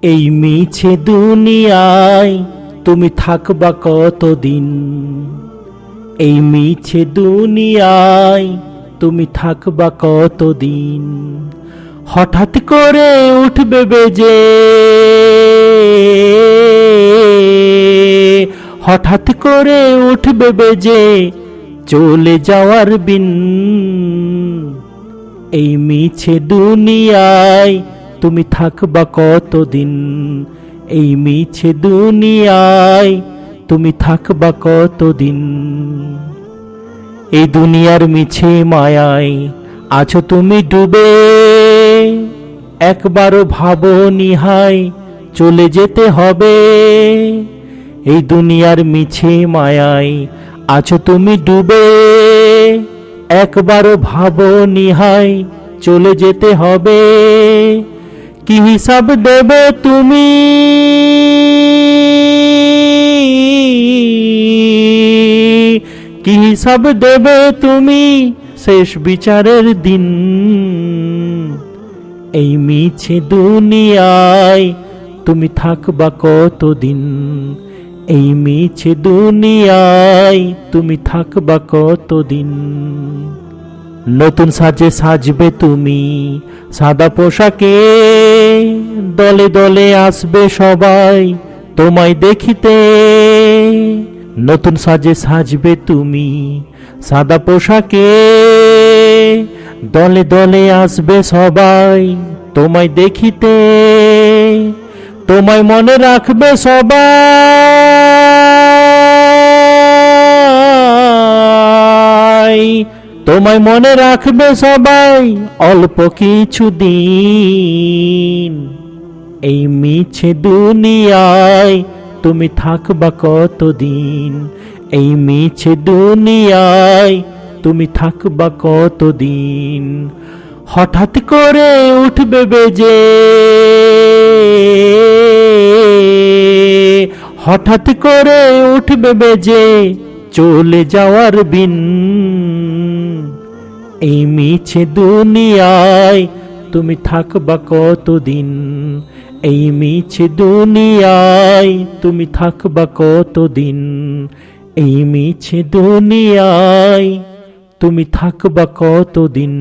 এই মিছে দুনিয়ায় তুমি থাকবা কতদিন? এই মিছে দুনিয়ায় তুমি থাকবা কতদিন? হঠাৎ করে উঠবে বেজে, হঠাৎ করে উঠবে বেজে চলে যাওয়ার বিন। এই মিছে দুনিয়ায় তুমি থাকবা কতদিন? এই মিছে দুনিয়ায় তুমি থাকবা কতদিন? এই দুনিয়ার মিছে মায়ায় আছো তুমি ডুবে, একবারও ভাবো নিহাই চলে যেতে হবে। এই দুনিয়ার মিছে মায়ায় আছো তুমি ডুবে, একবারও ভাবো নিহাই চলে যেতে হবে। কি হিসাব দেবে তুমি? কি হিসাব দেবে তুমি শেষ বিচারের দিন? এই মিছে দুনিয়ায় তুমি থাকবা কতদিন? এই মিছে দুনিয়ায় তুমি থাকবা কতদিন? নতুন সাজে সাজবে তুমি সাদা পোশাকে, দলে দলে আসবে সবাই তোমায় দেখিতে। নতুন সাজে সাজবে তুমি সাদা পোশাকে, দলে দলে আসবে সবাই তোমায় দেখিতে। তোমায় মনে রাখবে সবাই, তোমায় মনে রাখবে সবাই অল্প কিছু দিন। এই মিছে দুনিয়ায় তুমি থাকবা কতদিন? এই মিছে দুনিয়ায় তুমি থাকবা কতদিন? হঠাৎ করে উঠবে বেজে, হঠাৎ করে উঠবে বেজে চলে যাওয়ার বিন। এই মিছে দুনিয়ায় তুমি থাকবা কতদিন? এই মিছে দুনিয়ায় তুমি থাকবা কতদিন? এই মিছে দুনিয়ায় তুমি থাকবা কতদিন?